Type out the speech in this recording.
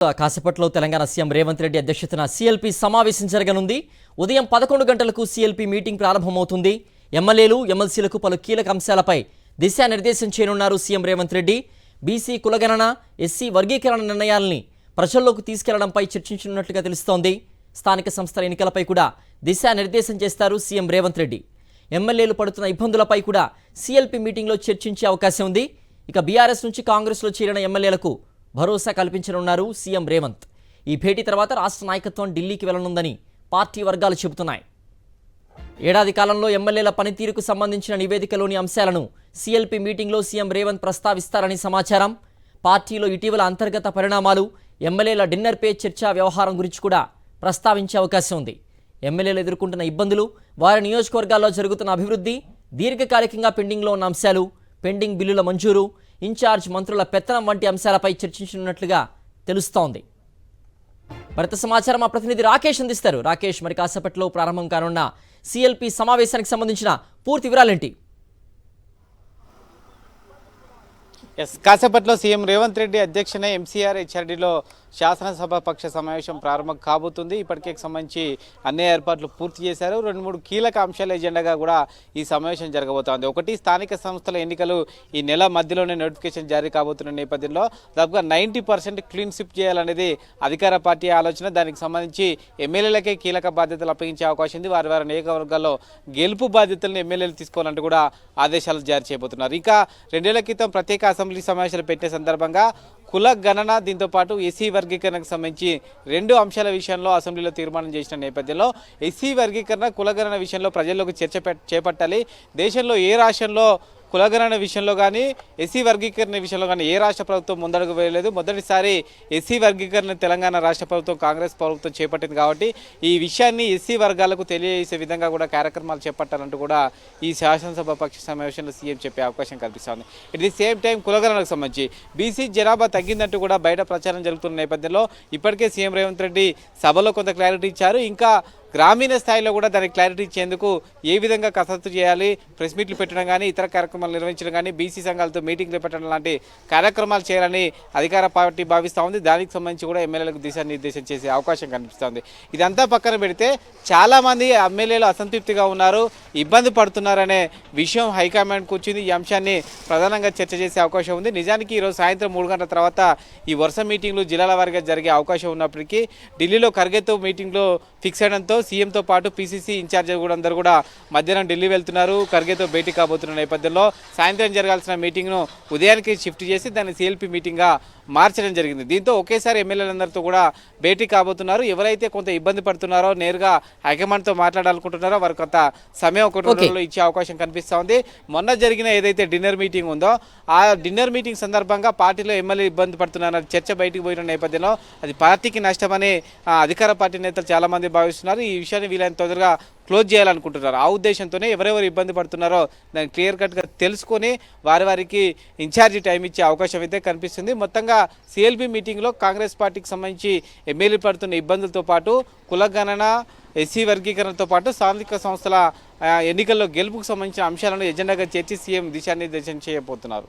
కాసేపట్లో తెలంగాణ సీఎం రేవంత్ రెడ్డి అధ్యక్షతన సీఎల్పీ సమావేశం జరగనుంది. ఉదయం 11 గంటలకు సీఎల్పీ మీటింగ్ ప్రారంభమవుతుంది. ఎమ్మెల్యేలు, ఎమ్మెల్సీలకు పలు కీలక అంశాలపై దిశానిర్దేశం చేయనున్నారు సీఎం రేవంత్ రెడ్డి. బీసీ కులగణన, ఎస్సీ వర్గీకరణ నిర్ణయాల్ని ప్రజల్లోకి తీసుకెళ్లడంపై చర్చించనున్నట్లుగా తెలుస్తోంది. స్థానిక సంస్థల ఎన్నికలపై కూడా దిశానిర్దేశం చేస్తారు సీఎం రేవంత్ రెడ్డి. ఎమ్మెల్యేలు పడుతున్న ఇబ్బందులపై కూడా సీఎల్పీ మీటింగ్లో చర్చించే అవకాశం ఉంది. ఇక బీఆర్ఎస్ నుంచి కాంగ్రెస్లో చేరిన ఎమ్మెల్యేలకు భరోసా కల్పించనున్నారు సీఎం రేవంత్. ఈ భేటీ తర్వాత రాష్ట్ర నాయకత్వం ఢిల్లీకి వెళ్లనుందని పార్టీ వర్గాలు చెబుతున్నాయి. ఏడాది కాలంలో ఎమ్మెల్యేల పనితీరుకు సంబంధించిన నివేదికలోని అంశాలను సీఎల్పీ మీటింగ్లో సీఎం రేవంత్ ప్రస్తావిస్తారని సమాచారం. పార్టీలో ఇటీవల అంతర్గత పరిణామాలు, ఎమ్మెల్యేల డిన్నర్ పే చర్చా వ్యవహారం గురించి కూడా ప్రస్తావించే అవకాశం ఉంది. ఎమ్మెల్యేలు ఎదుర్కొంటున్న ఇబ్బందులు, వారి నియోజకవర్గాల్లో జరుగుతున్న అభివృద్ధి, దీర్ఘకాలికంగా పెండింగ్లో ఉన్న అంశాలు, పెండింగ్ బిల్లుల మంజూరు, ఇన్ఛార్జ్ మంత్రుల పెత్తనం వంటి అంశాలపై చర్చించనున్నట్లుగా తెలుస్తోంది. మరింత సమాచారం మా ప్రతినిధి రాకేష్ అందిస్తారు. రాకేష్, మరి కాసేపట్లో ప్రారంభం కానున్న సీఎల్పీ సమావేశానికి సంబంధించిన పూర్తి వివరాలేంటి? కాసేపట్లో సీఎం రేవంత్ రెడ్డి అధ్యక్షన ఎంసీఆర్ హెచ్ఆర్డీలో శాసనసభ పక్ష సమావేశం ప్రారంభం కాబోతుంది. ఇప్పటికే సంబంధించి అన్ని ఏర్పాట్లు పూర్తి చేశారు. 2-3 కీలక అంశాల ఎజెండాగా కూడా ఈ సమావేశం జరగబోతోంది. ఒకటి, స్థానిక సంస్థల ఎన్నికలు ఈ నెల మధ్యలోనే నోటిఫికేషన్ జారీ కాబోతున్న నేపథ్యంలో దాదాపుగా 90% క్లీన్ స్విప్ చేయాలనేది అధికార పార్టీ ఆలోచన. దానికి సంబంధించి ఎమ్మెల్యేలకే కీలక బాధ్యతలు అప్పగించే అవకాశం ఉంది. వారి వారి నియోజకవర్గాల్లో గెలుపు బాధ్యతలను ఎమ్మెల్యేలు తీసుకోవాలంటూ కూడా ఆదేశాలు జారీ చేయబోతున్నారు. ఇక 2 ఏళ్ల క్రితం ప్రత్యేక అసెంబ్లీ సమావేశాలు పెట్టే సందర్భంగా కుల గణన, దీంతోపాటు ఎస్సీ వర్గీకరణకు సంబంధించి 2 అంశాల విషయంలో అసెంబ్లీలో తీర్మానం చేసిన నేపథ్యంలో ఎస్సీ వర్గీకరణ, కులగణన విషయంలో ప్రజల్లోకి చర్చ చేపట్టాలి. దేశంలో ఏ రాష్ట్రంలో కులగణన విషయంలో కానీ, ఎస్సీ వర్గీకరణ విషయంలో కానీ ఏ రాష్ట్ర ప్రభుత్వం ముందడుగు వేయలేదు. మొదటిసారి ఎస్సీ వర్గీకరణ తెలంగాణ రాష్ట్ర ప్రభుత్వం, కాంగ్రెస్ ప్రభుత్వం చేపట్టింది. కాబట్టి ఈ విషయాన్ని ఎస్సీ వర్గాలకు తెలియజేసే విధంగా కూడా కార్యక్రమాలు చేపట్టాలంటూ కూడా ఈ శాసనసభ పక్ష సమావేశంలో సీఎం చెప్పే అవకాశం కల్పిస్తోంది. ఎట్ ది సేమ్ టైం కులగణనకు సంబంధించి బీసీ జనాభా తగ్గిందంటూ కూడా బయట ప్రచారం జరుగుతున్న నేపథ్యంలో ఇప్పటికే సీఎం రేవంత్ రెడ్డి సభలో కొంత క్లారిటీ ఇచ్చారు. ఇంకా గ్రామీణ స్థాయిలో కూడా దానికి క్లారిటీ ఇచ్చేందుకు ఏ విధంగా కసరత్తు చేయాలి, ప్రెస్ మీట్లు పెట్టడం కానీ, ఇతర కార్యక్రమాలు నిర్వహించడం కానీ, బీసీ సంఘాలతో మీటింగ్లు పెట్టడం లాంటి కార్యక్రమాలు చేయాలని అధికార పార్టీ భావిస్తూ ఉంది. దానికి సంబంధించి కూడా ఎమ్మెల్యేలకు దిశానిర్దేశం చేసే అవకాశం కనిపిస్తోంది. ఇదంతా పక్కన పెడితే చాలామంది ఎమ్మెల్యేలు అసంతృప్తిగా ఉన్నారు, ఇబ్బంది పడుతున్నారనే విషయం హైకమాండ్కు వచ్చింది. ఈ అంశాన్ని ప్రధానంగా చర్చ చేసే అవకాశం ఉంది. నిజానికి ఈరోజు సాయంత్రం 3 గంటల తర్వాత ఈ వరుస మీటింగ్లు జిల్లాల వారీగా జరిగే అవకాశం ఉన్నప్పటికీ ఢిల్లీలో ఖర్గేతో మీటింగ్లో ఫిక్స్ అవడంతో సీఎంతో పాటు పీసీసీ ఇన్ఛార్జ్ కూడా అందరూ కూడా మధ్యాహ్నం ఢిల్లీ వెళ్తున్నారు. ఖర్గేతో భేటీ కాబోతున్న నేపథ్యంలో సాయంత్రం జరగాల్సిన మీటింగ్ను ఉదయానికి షిఫ్ట్ చేసి దాన్ని సీఎల్పీ మీటింగ్గా మార్చడం జరిగింది. దీంతో ఒకేసారి ఎమ్మెల్యేలందరితో కూడా భేటీ కాబోతున్నారు. ఎవరైతే కొంత ఇబ్బంది పడుతున్నారో, నేరుగా హైకమాండ్తో మాట్లాడాలనుకుంటున్నారో వారు కొంత సమయం 1 రోజుల్లో ఇచ్చే అవకాశం కనిపిస్తూ ఉంది. మొన్న జరిగిన ఏదైతే డిన్నర్ మీటింగ్ ఉందో ఆ డిన్నర్ మీటింగ్ సందర్భంగా పార్టీలో ఎమ్మెల్యే ఇబ్బంది పడుతున్నారన్న చర్చ బయటకు పోయిన నేపథ్యంలో అది పార్టీకి నష్టమని అధికార పార్టీ నేతలు చాలామంది భావిస్తున్నారు. ఈ విషయాన్ని వీలైన తొందరగా క్లోజ్ చేయాలనుకుంటున్నారు. ఆ ఉద్దేశంతోనే ఎవరెవరు ఇబ్బంది పడుతున్నారో దాన్ని క్లియర్ కట్గా తెలుసుకొని వారికి ఇన్ఛార్జి టైం ఇచ్చే అవకాశం అయితే కనిపిస్తుంది. మొత్తంగా సీఎల్పీ మీటింగ్లో కాంగ్రెస్ పార్టీకి సంబంధించి ఎమ్మెల్యే పడుతున్న ఇబ్బందులతో పాటు కులగణన, ఎస్సీ వర్గీకరణతో పాటు స్థానిక సంస్థల ఎన్నికల్లో గెలుపుకు సంబంధించిన అంశాలను ఎజెండాగా చేర్చి సీఎం దిశానిర్దేశం చేయబోతున్నారు.